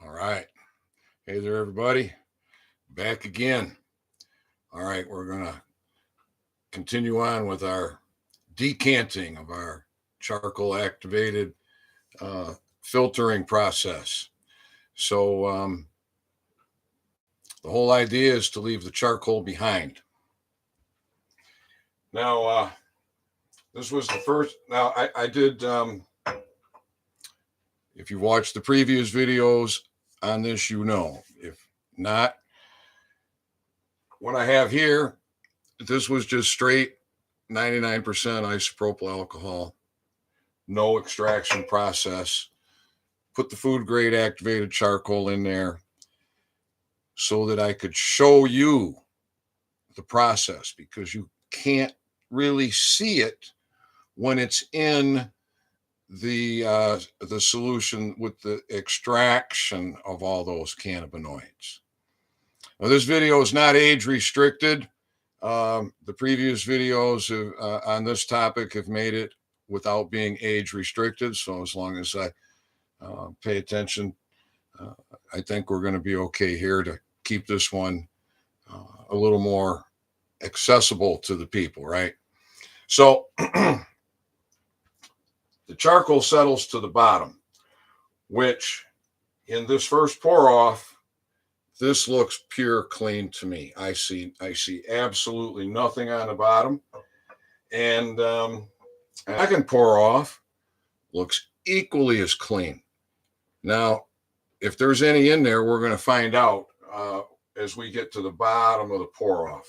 All right. Hey there, everybody. Back again. All right. We're going to continue on with our decanting of our charcoal activated filtering process. So, the whole idea is to leave the charcoal behind. Now, this was the first. Now, I did, if you watched the previous videos on this, you know. If not, what I have here, this was just straight 99% isopropyl alcohol, no extraction process. Put the food grade activated charcoal in there so that I could show you the process, because you can't really see it when it's in the solution with the extraction of all those cannabinoids. Now, this video is not age restricted. The previous videos on this topic have made it without being age restricted. So as long as I pay attention, I think we're going to be okay here to keep this one a little more accessible to the people, right? So the charcoal settles to the bottom, which in this first pour off, this looks pure clean to me. I see absolutely nothing on the bottom. And second pour off looks equally as clean. Now, if there's any in there, we're going to find out as we get to the bottom of the pour off.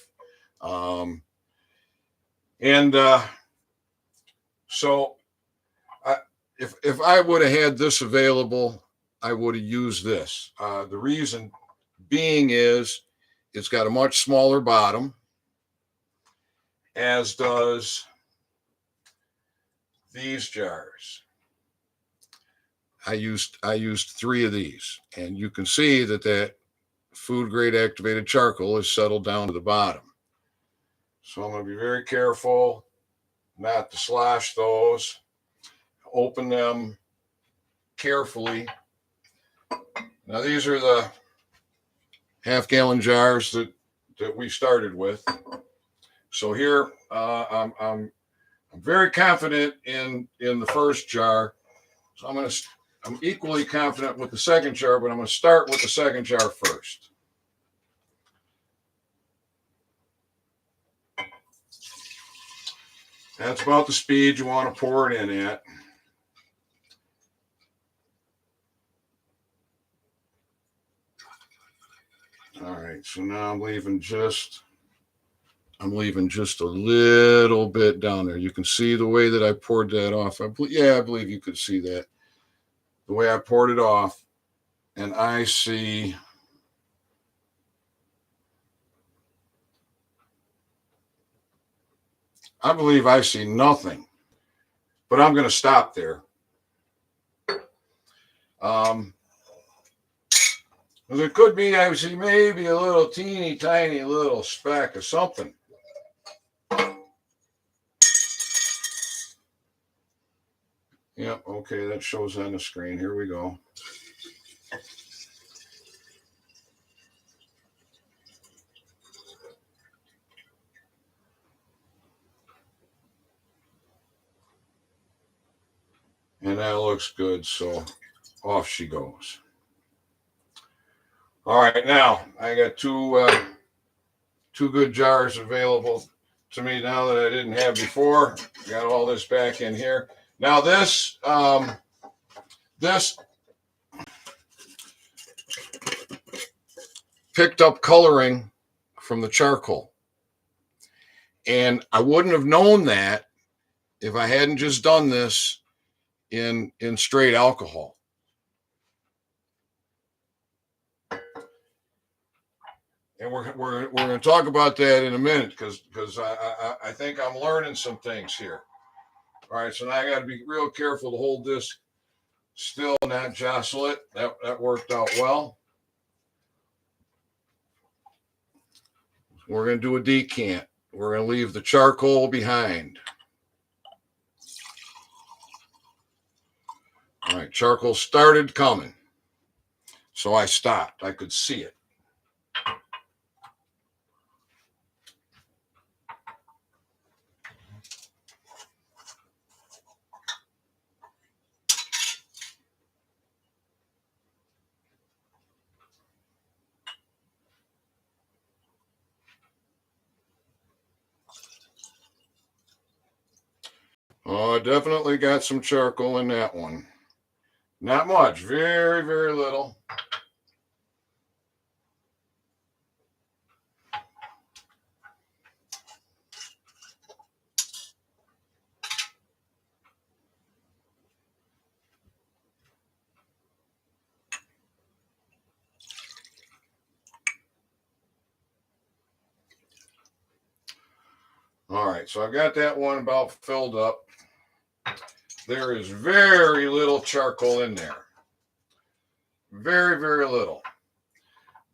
So if I would have had this available, I would have used this. The reason being is it's got a much smaller bottom, as does these jars. I used 3 of these, and you can see that food grade activated charcoal is settled down to the bottom. So I'm going to be very careful not to slosh those. Open them carefully. Now, these are the half-gallon jars that we started with. So here, I'm very confident in the first jar. So I'm equally confident with the second jar, but I'm going to start with the second jar first. That's about the speed you want to pour it in at. All right, so now I'm leaving just a little bit down there. You can see the way that I poured that off. I believe you could see that. The way I poured it off, and I believe I see nothing, but I'm going to stop there. There could be, I see maybe a little teeny tiny little speck of something. Yep, okay, that shows on the screen. Here we go. And that looks good, so off she goes. All right, now I got two good jars available to me now that I didn't have before. Got all this back in here. Now this picked up coloring from the charcoal, and I wouldn't have known that if I hadn't just done this in straight alcohol. And we're going to talk about that in a minute, because I think I'm learning some things here. All right, so now I got to be real careful to hold this still and not jostle it. That worked out well. We're going to do a decant. We're going to leave the charcoal behind. All right, charcoal started coming. So I stopped. I could see it. Oh, I definitely got some charcoal in that one. Not much, very, very little. All right, so I've got that one about filled up. There is very little charcoal in there. Very, very little.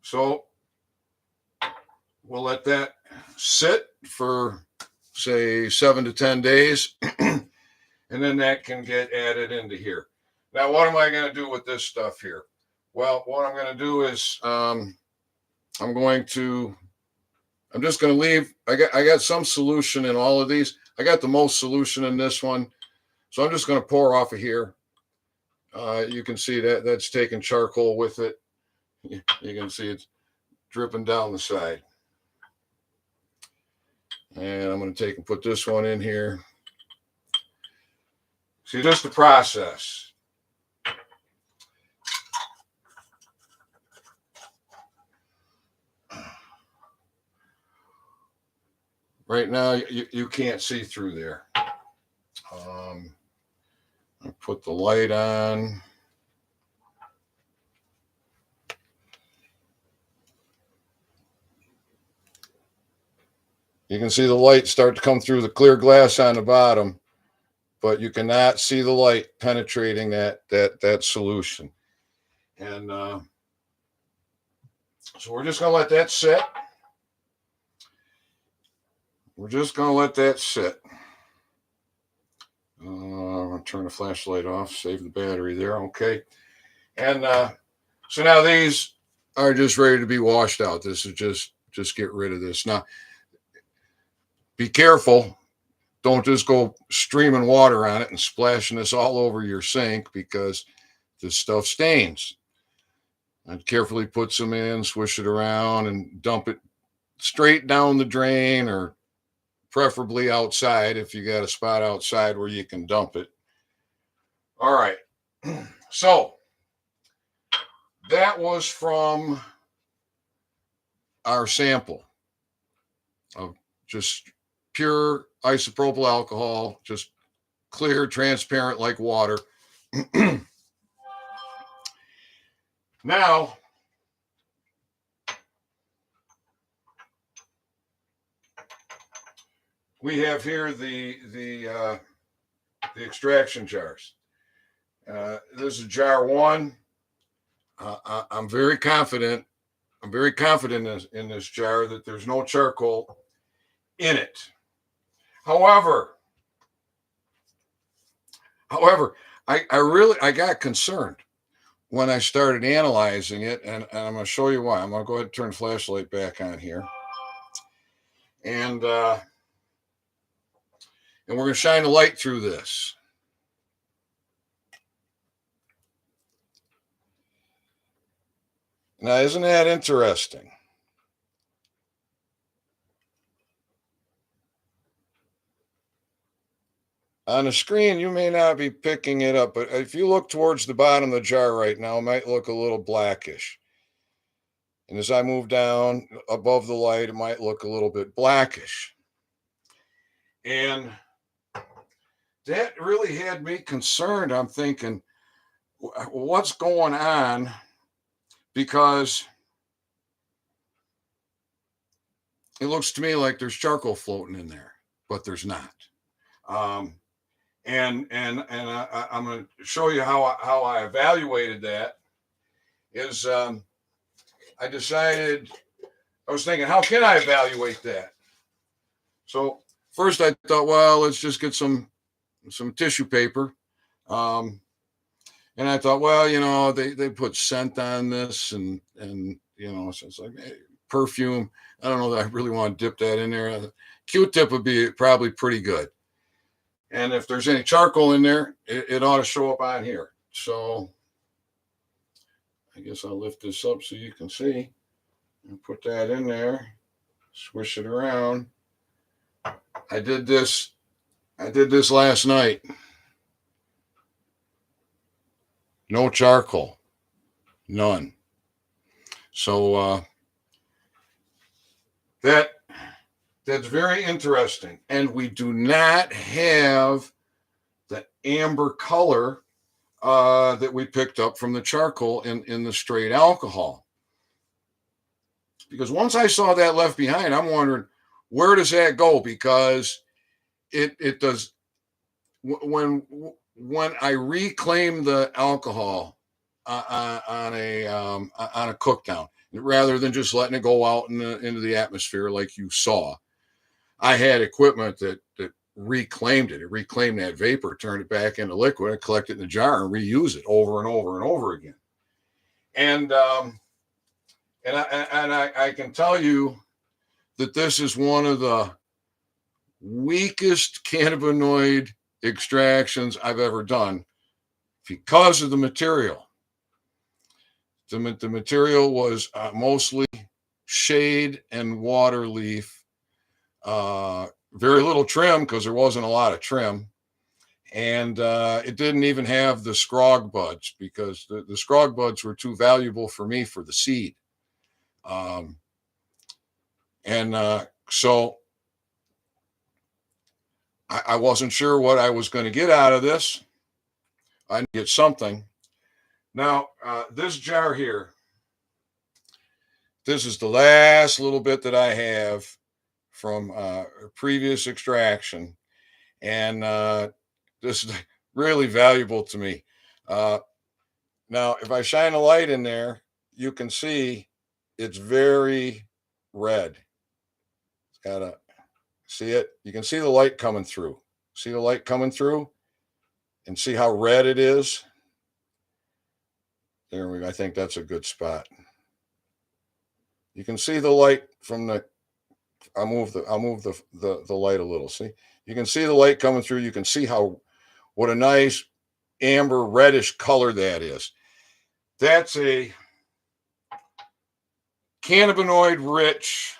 So we'll let that sit for, say, 7 to 10 days, and then that can get added into here. Now, what am I going to do with this stuff here? Well, what I'm going to do is I'm just going to leave. I got some solution in all of these. I got the most solution in this one, so I'm just going to pour off of here. You can see that that's taking charcoal with it. You can see it's dripping down the side. And I'm going to take and put this one in here. See, just the process. Right now, you can't see through there. I put the light on. You can see the light start to come through the clear glass on the bottom, but you cannot see the light penetrating that solution. And so we're just going to let that sit. We're just going to let that sit. I'm going to turn the flashlight off, save the battery there. Okay. And so now these are just ready to be washed out. This is just get rid of this. Now, be careful. Don't just go streaming water on it and splashing this all over your sink, because this stuff stains. I'd carefully put some in, swish it around, and dump it straight down the drain, or preferably outside if you got a spot outside where you can dump it. All right. So that was from our sample of just pure isopropyl alcohol, just clear, transparent like water. Now, we have here the extraction jars. This is jar one. I'm very confident. I'm very confident in this jar that there's no charcoal in it. However, I got concerned when I started analyzing it, and I'm going to show you why. I'm going to go ahead and turn the flashlight back on here, and we're going to shine the light through this. Now, isn't that interesting? On the screen, you may not be picking it up, but if you look towards the bottom of the jar right now, it might look a little blackish. And as I move down above the light, it might look a little bit blackish. And that really had me concerned. I'm thinking, what's going on? Because it looks to me like there's charcoal floating in there, but there's not. And I'm going to show you how I evaluated that. Is I decided, I was thinking, how can I evaluate that? So first I thought, well, let's just get some tissue paper. And I thought, well, they put scent on this, and so it's like perfume. I don't know that I really want to dip that in there. Q-tip would be probably pretty good. And if there's any charcoal in there, it ought to show up on here. So I guess I'll lift this up so you can see and put that in there, swish it around. I did this last night. No charcoal, none. So that's very interesting. And we do not have the amber color that we picked up from the charcoal in the straight alcohol. Because once I saw that left behind, I'm wondering, where does that go? Because it does, when I reclaim the alcohol on a cook down, rather than just letting it go out into the atmosphere like you saw, I had equipment that reclaimed it. It reclaimed that vapor, turned it back into liquid, and collect it in the jar and reuse it over and over and over again. And I can tell you that this is one of the weakest cannabinoid extractions I've ever done because of the material. The material was mostly shade and water leaf, very little trim because there wasn't a lot of trim. And it didn't even have the scrog buds because the scrog buds were too valuable for me for the seed. So I wasn't sure what I was going to get out of this. I get something. Now, this jar here, this is the last little bit that I have from previous extraction. And this is really valuable to me. Now, if I shine a light in there, you can see it's very red. It's got a, see it? You can see the light coming through. See the light coming through? And see how red it is? There we go. I think that's a good spot. You can see the light from the, I'll move the light a little. See? You can see the light coming through. You can see what a nice amber reddish color that is. That's a cannabinoid rich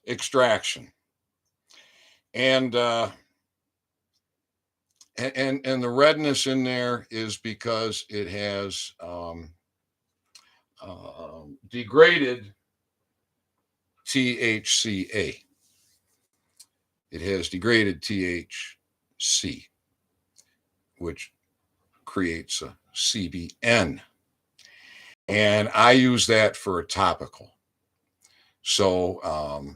extraction. And the redness in there is because it has degraded THCA. It has degraded THC, which creates a CBN. And I use that for a topical. So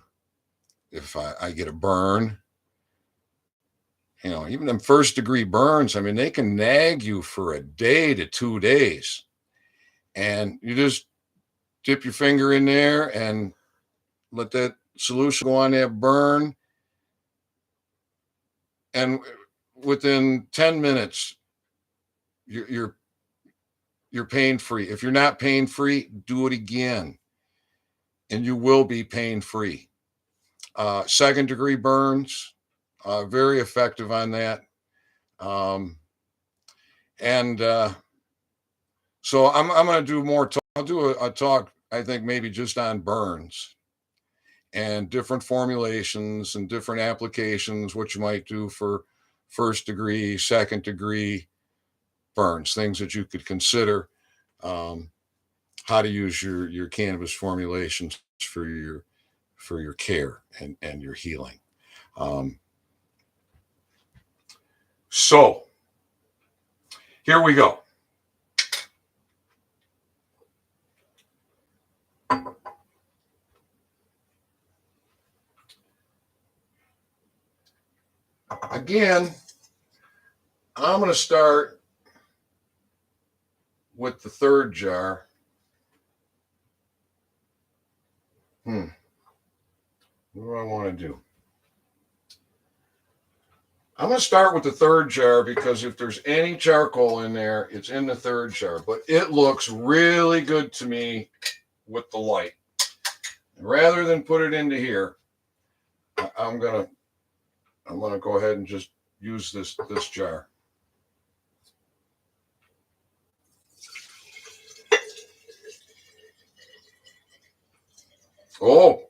if I get a burn, even in first degree burns, I mean, they can nag you for a day to 2 days. And you just dip your finger in there and let that solution go on that burn. And within 10 minutes, you're pain free. If you're not pain free, do it again, and you will be pain free. Second degree burns, very effective on that. So I'm going to do more talk. I'll do a talk, I think, maybe just on burns and different formulations and different applications, what you might do for first degree, second degree burns, things that you could consider, how to use your cannabis formulations for your care and your healing. So here we go. Again, I'm going to start with the third jar. What do I want to do? I'm going to start with the third jar because if there's any charcoal in there, it's in the third jar. But it looks really good to me with the light. And rather than put it into here, I'm gonna go ahead and just use this jar. Oh,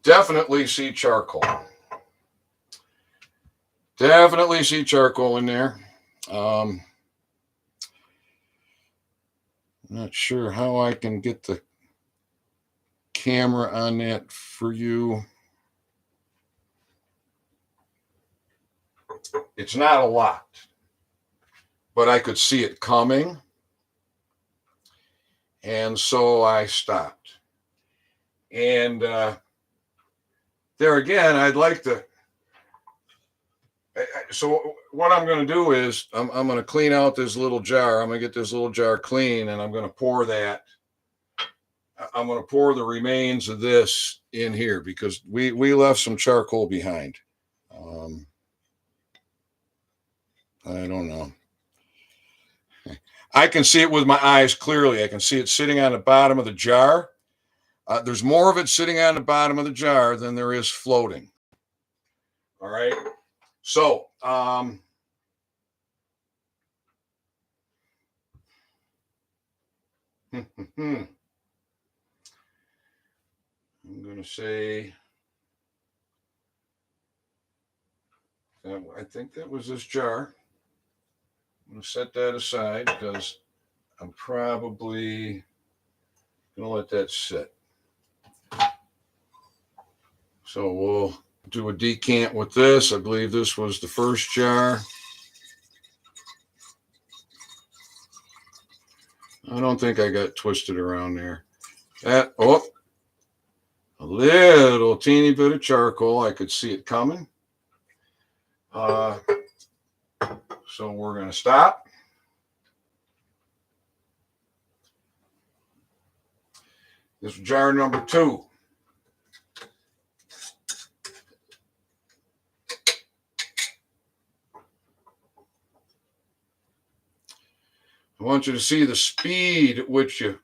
definitely see charcoal. Definitely see charcoal in there. Not sure how I can get the camera on that for you. It's not a lot, but I could see it coming. And so I stopped. And there again, I'd like to. So what I'm going to do is I'm going to clean out this little jar. I'm going to get this little jar clean, and I'm going to pour that. I'm going to pour the remains of this in here because we left some charcoal behind. I don't know. I can see it with my eyes clearly. I can see it sitting on the bottom of the jar. There's more of it sitting on the bottom of the jar than there is floating. All right. So, I'm going to say, I think that was this jar. I'm going to set that aside because I'm probably going to let that sit. So we'll do a decant with this. I believe this was the first jar. I don't think I got twisted around there. A little teeny bit of charcoal. I could see it coming. So we're going to stop. This is jar number 2. I want you to see the speed at which you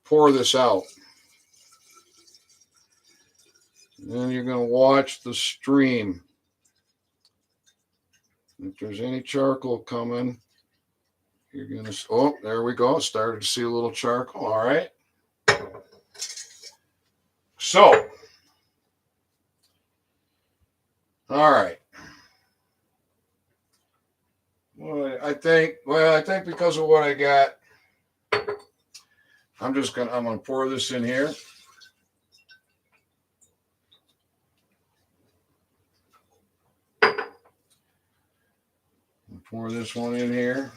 pour this out. And then you're going to watch the stream. If there's any charcoal coming, you're going to, oh, there we go. Started to see a little charcoal. All right. So, all right. Well, I think because of what I got, I'm going to pour this in here. Pour this one in here.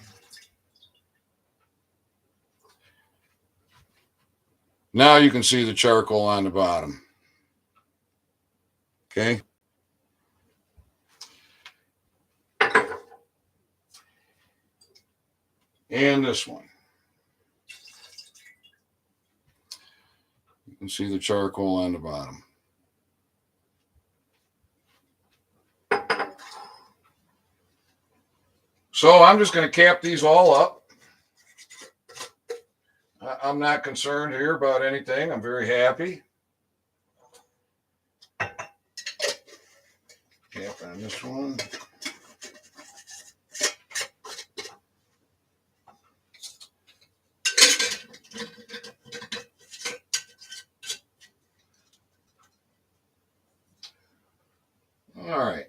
Now you can see the charcoal on the bottom. Okay. And this one. You can see the charcoal on the bottom. So I'm just going to cap these all up. I'm not concerned here about anything. I'm very happy. Cap on this one. All right.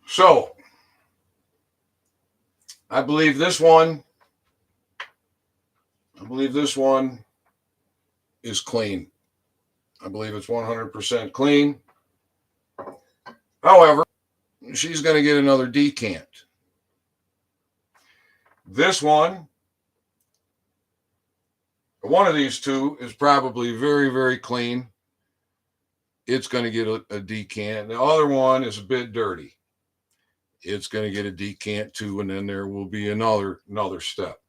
So, I believe this one is clean. I believe it's 100% clean. However, she's going to get another decant. This one of these two is probably very, very clean. It's going to get a decant. The other one is a bit dirty. It's going to get a decant too, and then there will be another step.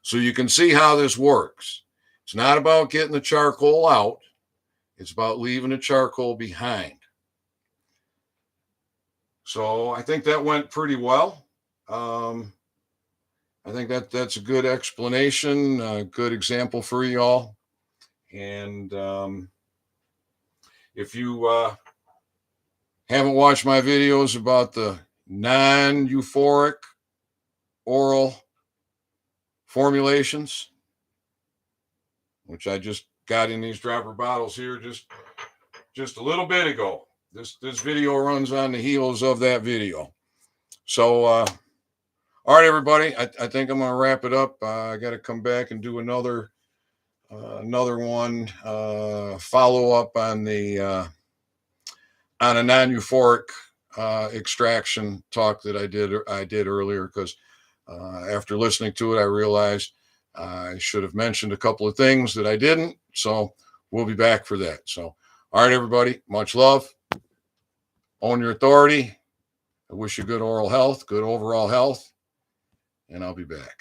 So you can see how this works. It's not about getting the charcoal out. It's about leaving the charcoal behind. So I think that went pretty well. I think that's a good explanation, a good example for y'all. And if you haven't watched my videos about the non-euphoric oral formulations, which I just got in these dropper bottles here just a little bit ago. This video runs on the heels of that video. So all right, everybody, I think I'm gonna wrap it up. I got to come back and do another one, follow up on a non-euphoric extraction talk that I did earlier, because after listening to it, I realized I should have mentioned a couple of things that I didn't. So we'll be back for that. So, all right, everybody, much love. Own your authority. I wish you good oral health, good overall health, and I'll be back.